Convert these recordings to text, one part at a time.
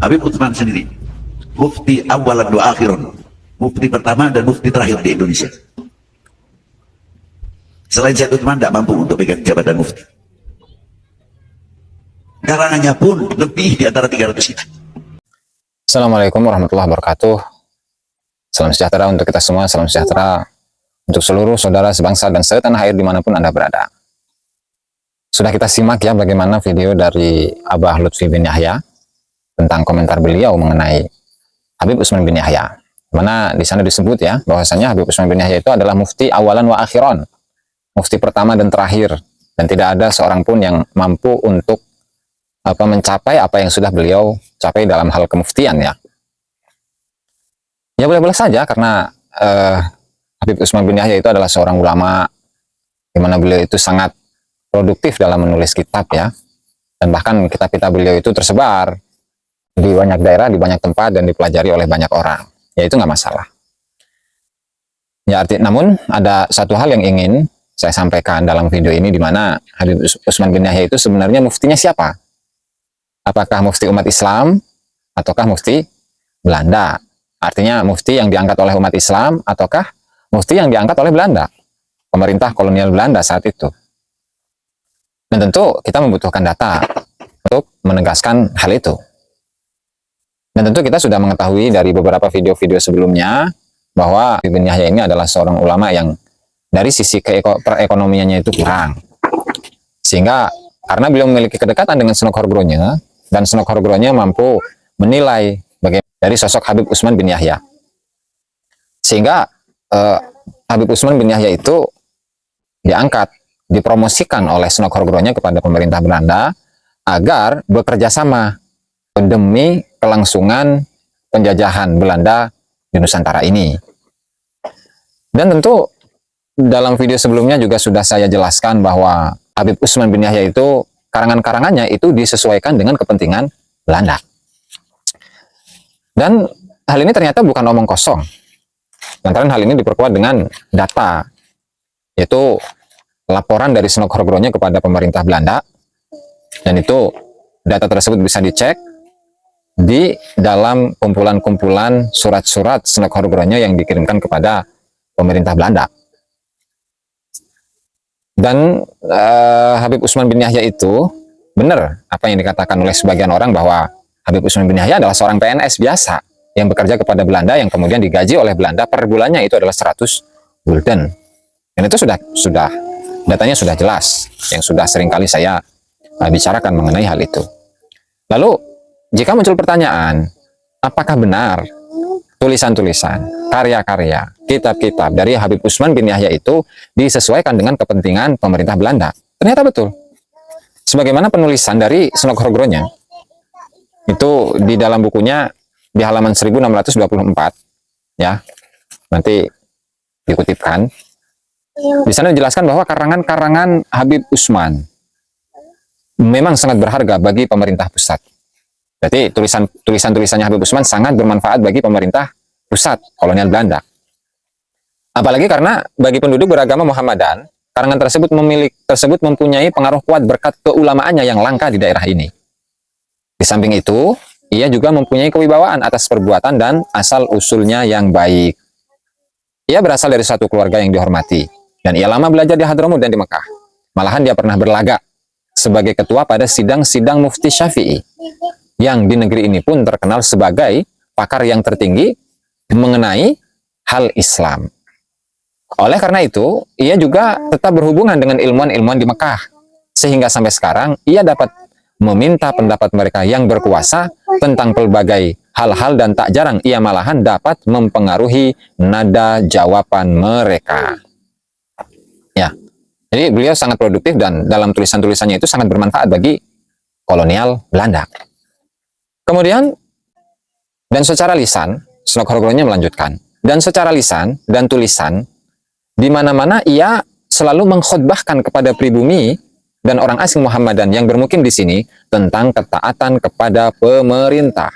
Habib Utsman sendiri, mufti awalan wa akhirun, mufti pertama dan mufti terakhir di Indonesia. Selain Syed Utsman tidak mampu untuk pegang jabatan mufti. Karangannya pun lebih di antara 300 kitab. Assalamualaikum warahmatullahi wabarakatuh. Salam sejahtera untuk kita semua, salam sejahtera untuk seluruh saudara sebangsa dan setanah air dimanapun Anda berada. Sudah kita simak ya bagaimana video dari Abah Lutfi bin Yahya tentang komentar beliau mengenai Habib Utsman bin Yahya. Mana di sana disebut ya bahwasanya Habib Utsman bin Yahya itu adalah mufti awalan wa akhiron, mufti pertama dan terakhir, dan tidak ada seorang pun yang mampu untuk mencapai apa yang sudah beliau capai dalam hal kemuftian ya. Ya boleh-boleh saja karena Habib Utsman bin Yahya itu adalah seorang ulama di mana beliau itu sangat produktif dalam menulis kitab ya. Dan bahkan kitab-kitab beliau itu tersebar di banyak daerah, di banyak tempat dan dipelajari oleh banyak orang. Ya itu nggak masalah. Ya namun ada satu hal yang ingin saya sampaikan dalam video ini di mana Habib Utsman bin Yahya itu sebenarnya muftinya siapa? Apakah mufti umat Islam ataukah mufti Belanda? Artinya mufti yang diangkat oleh umat Islam ataukah mufti yang diangkat oleh Belanda, pemerintah kolonial Belanda saat itu. Dan tentu kita membutuhkan data untuk menegaskan hal itu. Dan tentu kita sudah mengetahui dari beberapa video-video sebelumnya bahwa Habib bin Yahya ini adalah seorang ulama yang dari sisi perekonomiannya itu kurang. Sehingga karena beliau memiliki kedekatan dengan Senok Horgronya, dan Senok Horgronya mampu menilai bagaimana dari sosok Habib Utsman bin Yahya. Sehingga Habib Utsman bin Yahya itu diangkat, dipromosikan oleh Senok Horgronya kepada pemerintah Belanda agar bekerja sama demi kelangsungan penjajahan Belanda di Nusantara ini. Dan tentu dalam video sebelumnya juga sudah saya jelaskan bahwa Habib Utsman bin Yahya itu karangan-karangannya itu disesuaikan dengan kepentingan Belanda. Dan hal ini ternyata bukan omong kosong. Lantaran hal ini diperkuat dengan data, yaitu laporan dari Senok Horgronya kepada pemerintah Belanda. Dan itu data tersebut bisa dicek di dalam kumpulan-kumpulan surat-surat Senok Horgronya yang dikirimkan kepada pemerintah Belanda. Dan Habib Utsman bin Yahya itu benar apa yang dikatakan oleh sebagian orang bahwa Habib Utsman bin Yahya adalah seorang PNS biasa yang bekerja kepada Belanda yang kemudian digaji oleh Belanda per bulannya itu adalah 100 gulden. Dan itu sudah datanya sudah jelas yang sudah seringkali saya bicarakan mengenai hal itu. Lalu jika muncul pertanyaan, apakah benar tulisan-tulisan, karya-karya, kitab-kitab dari Habib Utsman bin Yahya itu disesuaikan dengan kepentingan pemerintah Belanda? Ternyata betul. Sebagaimana penulisan dari Senok Horgronya, itu di dalam bukunya di halaman 1624, ya, nanti dikutipkan. Di sana dijelaskan bahwa karangan-karangan Habib Utsman memang sangat berharga bagi pemerintah pusat. Berarti tulisan-tulisannya Habib Utsman sangat bermanfaat bagi pemerintah pusat kolonial Belanda. Apalagi karena bagi penduduk beragama Muhammadan, karangan tersebut mempunyai pengaruh kuat berkat keulamaannya yang langka di daerah ini. Di samping itu, ia juga mempunyai kewibawaan atas perbuatan dan asal-usulnya yang baik. Ia berasal dari satu keluarga yang dihormati, dan ia lama belajar di Hadramut dan di Mekah. Malahan dia pernah berlagak sebagai ketua pada sidang-sidang Mufti Syafi'i, yang di negeri ini pun terkenal sebagai pakar yang tertinggi mengenai hal Islam. Oleh karena itu, ia juga tetap berhubungan dengan ilmuwan-ilmuwan di Mekah, sehingga sampai sekarang ia dapat meminta pendapat mereka yang berkuasa tentang pelbagai hal-hal dan tak jarang ia malahan dapat mempengaruhi nada jawaban mereka. Ya, jadi beliau sangat produktif dan dalam tulisan-tulisannya itu sangat bermanfaat bagi kolonial Belanda. Kemudian, dan secara lisan, Senok Horgronya melanjutkan, dan secara lisan dan tulisan, di mana-mana ia selalu mengkhotbahkan kepada pribumi dan orang asing Muhammadan yang bermukim di sini tentang ketaatan kepada pemerintah.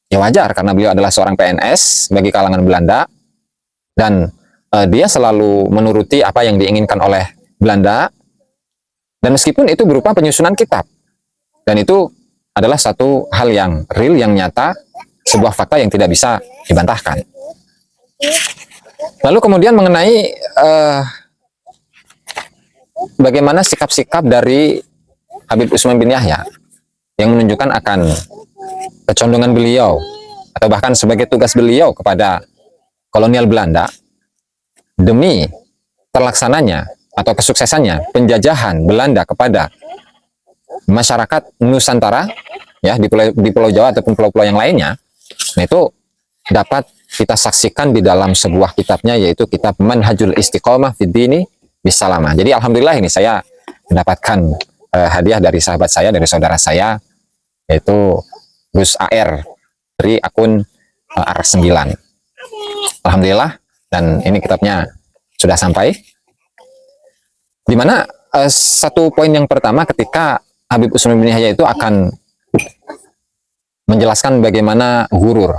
Ya wajar karena beliau adalah seorang PNS bagi kalangan Belanda dan dia selalu menuruti apa yang diinginkan oleh Belanda, dan meskipun itu berupa penyusunan kitab, dan itu adalah satu hal yang real, yang nyata, sebuah fakta yang tidak bisa dibantahkan. Lalu kemudian mengenai bagaimana sikap-sikap dari Habib Utsman bin Yahya yang menunjukkan akan kecondongan beliau atau bahkan sebagai tugas beliau kepada kolonial Belanda demi terlaksananya atau kesuksesannya penjajahan Belanda kepada masyarakat Nusantara, ya, di Pulau Jawa ataupun pulau-pulau yang lainnya. Nah, itu dapat kita saksikan di dalam sebuah kitabnya, yaitu kitab Manhajul Istiqomah Fid Dini Bisalamah. Jadi alhamdulillah ini saya mendapatkan hadiah dari sahabat saya, dari saudara saya, yaitu Gus AR dari akun AR9. Alhamdulillah, dan ini kitabnya sudah sampai. Dimana satu poin yang pertama ketika Habib Utsman bin Yahya itu akan menjelaskan bagaimana gurur.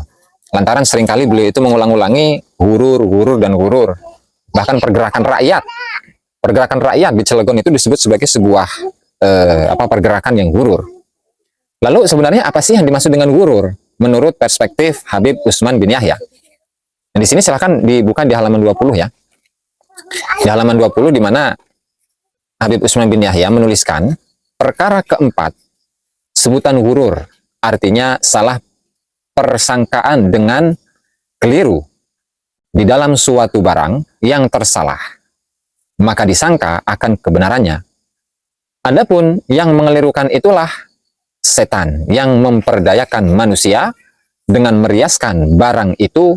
Lantaran seringkali beliau itu mengulang-ulangi gurur dan gurur. Bahkan pergerakan rakyat di Cilegon itu disebut sebagai sebuah pergerakan yang gurur. Lalu sebenarnya apa sih yang dimaksud dengan gurur menurut perspektif Habib Utsman bin Yahya? Dan di sini silahkan dibuka di halaman 20 ya. Di halaman 20 di mana Habib Utsman bin Yahya menuliskan perkara keempat, sebutan gurur artinya salah persangkaan dengan keliru di dalam suatu barang yang tersalah, maka disangka akan kebenarannya. Adapun yang mengelirukan itulah setan yang memperdayakan manusia dengan meriaskan barang itu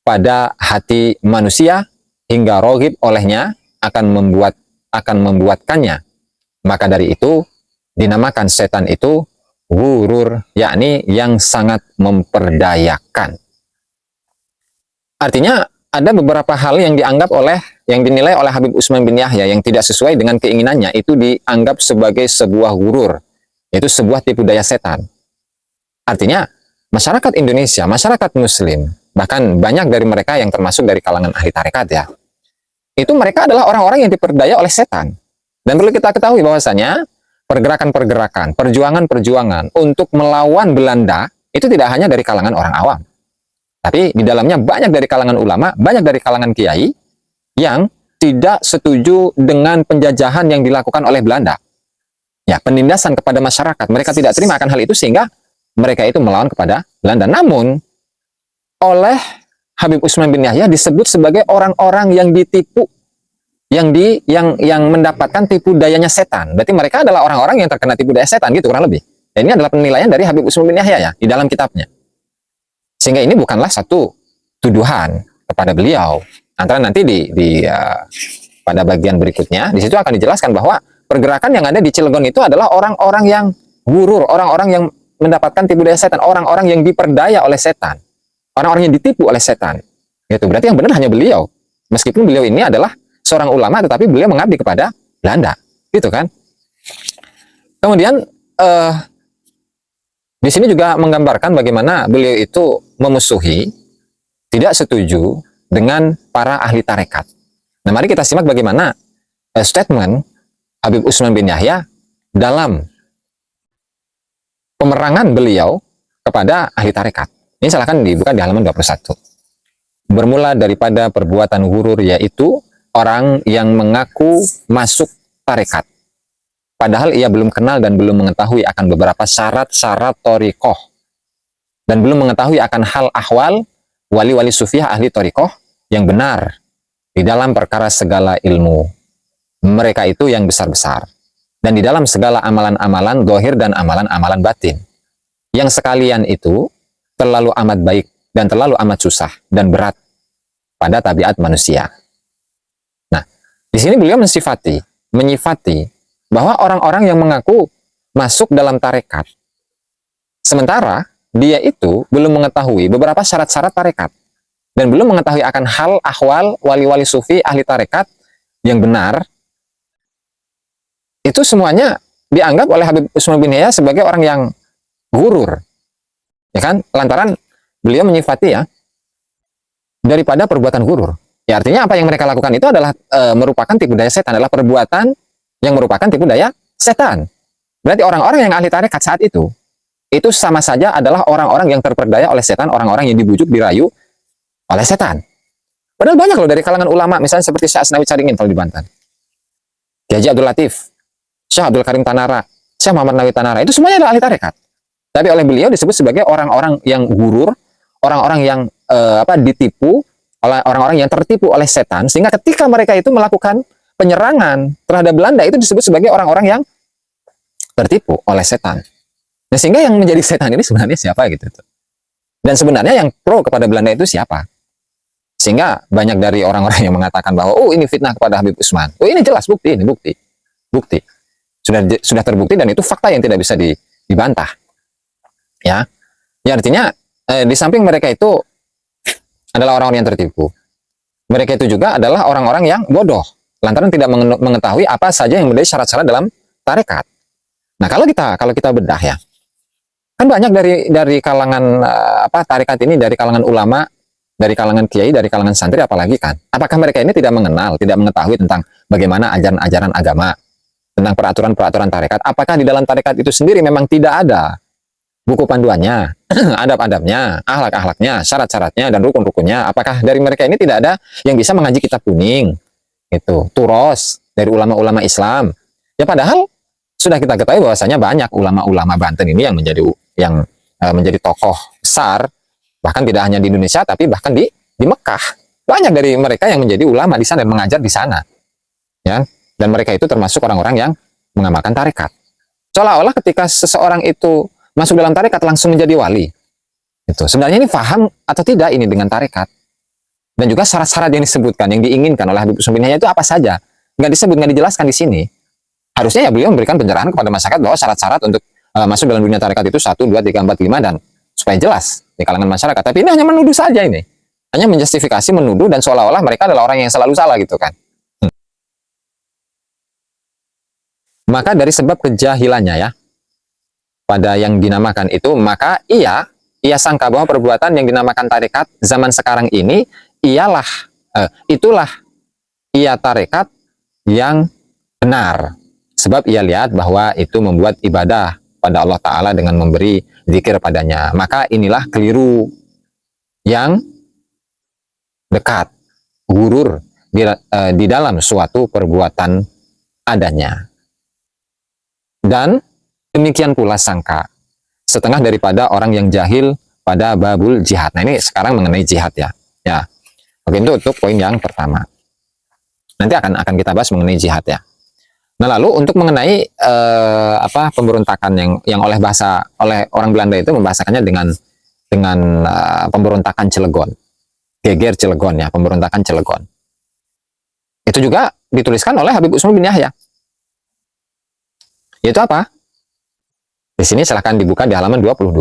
pada hati manusia hingga roghib olehnya akan membuatkannya. Maka dari itu dinamakan setan itu gurur, yakni yang sangat memperdayakan. Artinya ada beberapa hal yang dinilai oleh Habib Utsman bin Yahya yang tidak sesuai dengan keinginannya, itu dianggap sebagai sebuah gurur, yaitu sebuah tipu daya setan. Artinya masyarakat Indonesia, masyarakat Muslim, bahkan banyak dari mereka yang termasuk dari kalangan ahli tarekat ya, itu mereka adalah orang-orang yang diperdaya oleh setan. Dan perlu kita ketahui bahwasanya pergerakan-pergerakan, perjuangan-perjuangan untuk melawan Belanda itu tidak hanya dari kalangan orang awam, tapi di dalamnya banyak dari kalangan ulama, banyak dari kalangan kiai yang tidak setuju dengan penjajahan yang dilakukan oleh Belanda. Ya, penindasan kepada masyarakat, mereka tidak terima akan hal itu sehingga mereka itu melawan kepada Belanda. Namun oleh Habib Utsman bin Yahya disebut sebagai orang-orang yang ditipu, yang mendapatkan tipu dayanya setan. Berarti mereka adalah orang-orang yang terkena tipu daya setan gitu kurang lebih. Dan ini adalah penilaian dari Habib Utsman bin Yahya ya di dalam kitabnya. Sehingga ini bukanlah satu tuduhan kepada beliau. Antara nanti pada bagian berikutnya di situ akan dijelaskan bahwa pergerakan yang ada di Cilegon itu adalah orang-orang yang gurur, orang-orang yang mendapatkan tipu daya setan, orang-orang yang diperdaya oleh setan, orang-orang yang ditipu oleh setan. Gitu. Berarti yang benar hanya beliau. Meskipun beliau ini adalah seorang ulama, tetapi beliau mengabdi kepada Belanda, gitu kan? Kemudian di sini juga menggambarkan bagaimana beliau itu memusuhi, tidak setuju dengan para ahli tarekat. Nah, mari kita simak bagaimana statement Habib Utsman bin Yahya dalam pemerangan beliau kepada ahli tarekat. Ini silahkan dibuka di halaman 21. Bermula daripada perbuatan gurur, yaitu orang yang mengaku masuk tarekat, padahal ia belum kenal dan belum mengetahui akan beberapa syarat-syarat thariqah, dan belum mengetahui akan hal ahwal wali-wali sufiah ahli thariqah yang benar di dalam perkara segala ilmu. Mereka itu yang besar-besar, dan di dalam segala amalan-amalan zahir dan amalan-amalan batin, yang sekalian itu terlalu amat baik dan terlalu amat susah dan berat pada tabiat manusia. Di sini beliau menyifati bahwa orang-orang yang mengaku masuk dalam tarekat, sementara dia itu belum mengetahui beberapa syarat-syarat tarekat dan belum mengetahui akan hal ahwal wali-wali sufi ahli tarekat yang benar, itu semuanya dianggap oleh Habib Utsman bin Yahya sebagai orang yang gurur, ya kan? Lantaran beliau menyifati ya daripada perbuatan gurur. Ya, artinya apa yang mereka lakukan itu adalah merupakan tipu daya setan, adalah perbuatan yang merupakan tipu daya setan. Berarti orang-orang yang ahli tarekat saat itu itu sama saja adalah orang-orang yang terperdaya oleh setan, orang-orang yang dibujuk, dirayu oleh setan. Padahal banyak loh dari kalangan ulama, misalnya seperti Syekh Asnawi Caringin kalau di Banten, Kiai Haji Abdul Latif, Syekh Abdul Karim Tanara, Syekh Muhammad Nawawi Tanara, itu semuanya adalah ahli tarekat. Tapi oleh beliau disebut sebagai orang-orang yang gurur, orang-orang yang ditipu, oleh orang-orang yang tertipu oleh setan, sehingga ketika mereka itu melakukan penyerangan terhadap Belanda itu disebut sebagai orang-orang yang tertipu oleh setan. Nah, sehingga yang menjadi setan ini sebenarnya siapa gitu. Dan sebenarnya yang pro kepada Belanda itu siapa? Sehingga banyak dari orang-orang yang mengatakan bahwa oh ini fitnah kepada Habib Usman. Oh ini jelas bukti, ini bukti. Bukti. Sudah terbukti dan itu fakta yang tidak bisa dibantah. Ya. Ya artinya di samping mereka itu adalah orang-orang yang tertipu. Mereka itu juga adalah orang-orang yang bodoh lantaran tidak mengetahui apa saja yang menjadi syarat-syarat dalam tarekat. Nah, kalau kita bedah ya. Kan banyak dari kalangan tarekat ini, dari kalangan ulama, dari kalangan kiai, dari kalangan santri apalagi kan. Apakah mereka ini tidak mengenal, tidak mengetahui tentang bagaimana ajaran-ajaran agama, tentang peraturan-peraturan tarekat? Apakah di dalam tarekat itu sendiri memang tidak ada buku panduannya, adab-adabnya, akhlak-akhlaknya, syarat-syaratnya, dan rukun-rukunnya? Apakah dari mereka ini tidak ada yang bisa mengaji kitab kuning, itu turos dari ulama-ulama Islam? Ya padahal sudah kita ketahui bahwasanya banyak ulama-ulama Banten ini yang menjadi tokoh besar, bahkan tidak hanya di Indonesia, tapi bahkan di Mekah. Banyak dari mereka yang menjadi ulama di sana dan mengajar di sana, ya. Dan mereka itu termasuk orang-orang yang mengamalkan tarekat. Seolah-olah ketika seseorang itu masuk dalam tarekat langsung menjadi wali. Itu sebenarnya ini paham atau tidak ini dengan tarekat? Dan juga syarat-syarat yang disebutkan, yang diinginkan oleh Habib Usman bin Yahya itu apa saja? Nggak disebut, nggak dijelaskan di sini. Harusnya ya beliau memberikan pencerahan kepada masyarakat bahwa syarat-syarat untuk masuk dalam dunia tarekat itu 1, 2, 3, 4, 5 dan supaya jelas di kalangan masyarakat. Tapi ini hanya menuduh saja ini. Hanya menjustifikasi, menuduh, dan seolah-olah mereka adalah orang yang selalu salah gitu kan. Maka dari sebab kejahilannya ya, pada yang dinamakan itu, maka ia sangka bahwa perbuatan yang dinamakan tarekat zaman sekarang ini itulah ia tarekat yang benar. Sebab ia lihat bahwa itu membuat ibadah pada Allah Ta'ala dengan memberi zikir padanya. Maka inilah keliru yang dekat, gurur di dalam suatu perbuatan adanya. Dan demikian pula sangka setengah daripada orang yang jahil pada babul jihad. Nah ini sekarang mengenai jihad ya. Ya. Oke, itu untuk poin yang pertama. Nanti akan kita bahas mengenai jihad ya. Nah lalu untuk mengenai pemberontakan yang oleh orang Belanda itu membahasakannya dengan pemberontakan Cilegon, geger Cilegon ya, pemberontakan Cilegon. Itu juga dituliskan oleh Habib Usman bin Yahya. Yaitu apa? Di sini silahkan dibuka di halaman 22.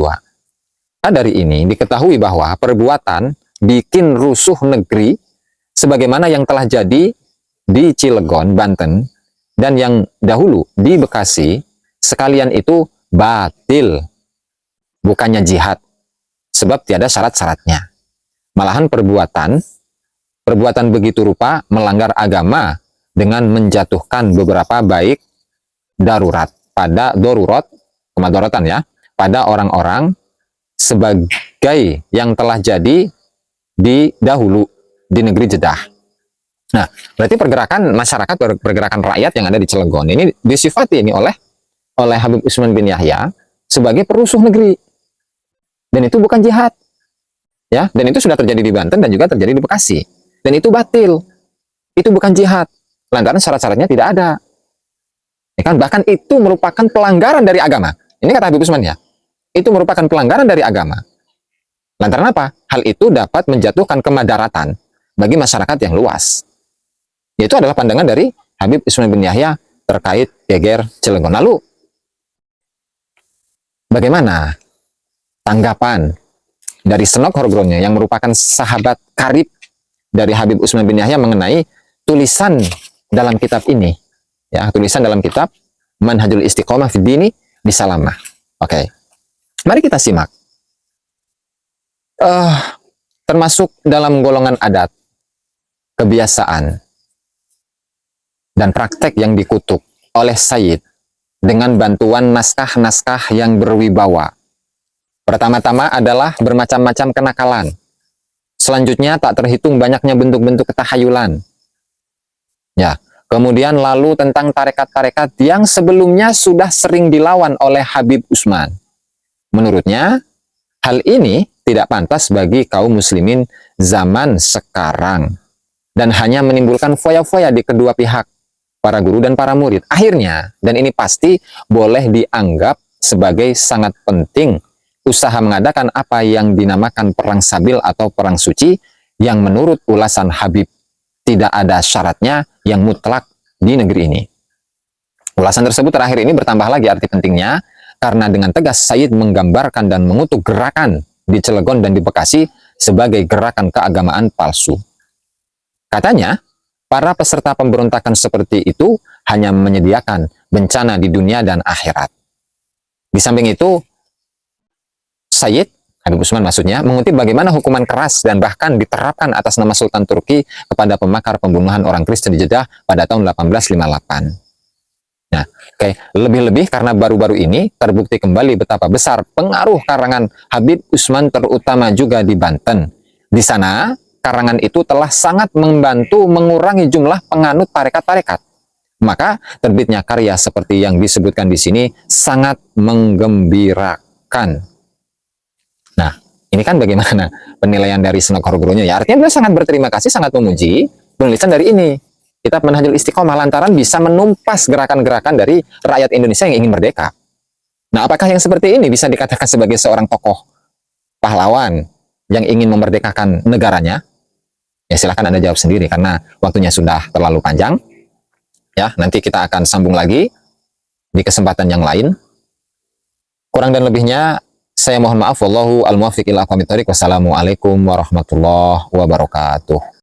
Nah, dari ini diketahui bahwa perbuatan bikin rusuh negeri sebagaimana yang telah jadi di Cilegon, Banten, dan yang dahulu di Bekasi, sekalian itu batil, bukannya jihad, sebab tiada syarat-syaratnya. Malahan perbuatan begitu rupa melanggar agama dengan menjatuhkan beberapa baik darurat pada kemadharatan ya, pada orang-orang sebagai yang telah jadi di dahulu di negeri Jeddah. Nah, berarti pergerakan masyarakat, pergerakan rakyat yang ada di Cilegon ini disifati ini oleh Habib Usman bin Yahya sebagai perusuh negeri. Dan itu bukan jihad. Ya, dan itu sudah terjadi di Banten dan juga terjadi di Bekasi. Dan itu batil. Itu bukan jihad. Lantaran syarat-syaratnya tidak ada. Ya kan? Bahkan itu merupakan pelanggaran dari agama. Ini kata Habib Usman ya. Itu merupakan pelanggaran dari agama. Lantaran apa? Hal itu dapat menjatuhkan kemadaratan bagi masyarakat yang luas. Itu adalah pandangan dari Habib Usman bin Yahya terkait geger Cilegon. Lalu, bagaimana tanggapan dari Senok Horgronya yang merupakan sahabat karib dari Habib Usman bin Yahya mengenai tulisan dalam kitab ini? Ya, tulisan dalam kitab Manhajul Istiqomah Fid Dini di Salamah. Oke. Mari kita simak. Termasuk dalam golongan adat, kebiasaan, dan praktek yang dikutuk oleh Sayyid dengan bantuan naskah-naskah yang berwibawa Pertama-tama adalah bermacam-macam kenakalan. Selanjutnya tak terhitung banyaknya bentuk-bentuk ketahayulan. Ya, kemudian lalu tentang tarekat-tarekat yang sebelumnya sudah sering dilawan oleh Habib Utsman. Menurutnya, hal ini tidak pantas bagi kaum muslimin zaman sekarang dan hanya menimbulkan foya-foya di kedua pihak, para guru dan para murid. Akhirnya, dan ini pasti boleh dianggap sebagai sangat penting, usaha mengadakan apa yang dinamakan perang sabil atau perang suci yang menurut ulasan Habib tidak ada syaratnya yang mutlak di negeri ini. Ulasan tersebut terakhir ini bertambah lagi arti pentingnya karena dengan tegas Sayyid menggambarkan dan mengutuk gerakan di Cilegon dan di Bekasi sebagai gerakan keagamaan palsu. Katanya, para peserta pemberontakan seperti itu hanya menyediakan bencana di dunia dan akhirat. Di samping itu, Sayyid Habib Utsman maksudnya mengutip bagaimana hukuman keras dan bahkan diterapkan atas nama Sultan Turki kepada pemakar pembunuhan orang Kristen di Jeddah pada tahun 1858. Nah, lebih-lebih karena baru-baru ini terbukti kembali betapa besar pengaruh karangan Habib Utsman terutama juga di Banten. Di sana, karangan itu telah sangat membantu mengurangi jumlah penganut tarekat-tarekat. Maka terbitnya karya seperti yang disebutkan di sini sangat menggembirakan. Nah, ini kan bagaimana penilaian dari Senok Horogurunya ya. Artinya beliau sangat berterima kasih, sangat memuji penulisan dari ini. Kitab Manhajul Istiqomah lantaran bisa menumpas gerakan-gerakan dari rakyat Indonesia yang ingin merdeka. Nah, apakah yang seperti ini bisa dikatakan sebagai seorang tokoh pahlawan yang ingin memerdekakan negaranya? Ya silahkan Anda jawab sendiri karena waktunya sudah terlalu panjang. Ya, nanti kita akan sambung lagi di kesempatan yang lain. Kurang dan lebihnya saya mohon maaf. Wallahu al-muwaffiq ila aqwamit thoriq. Wassalamualaikum warahmatullahi wabarakatuh.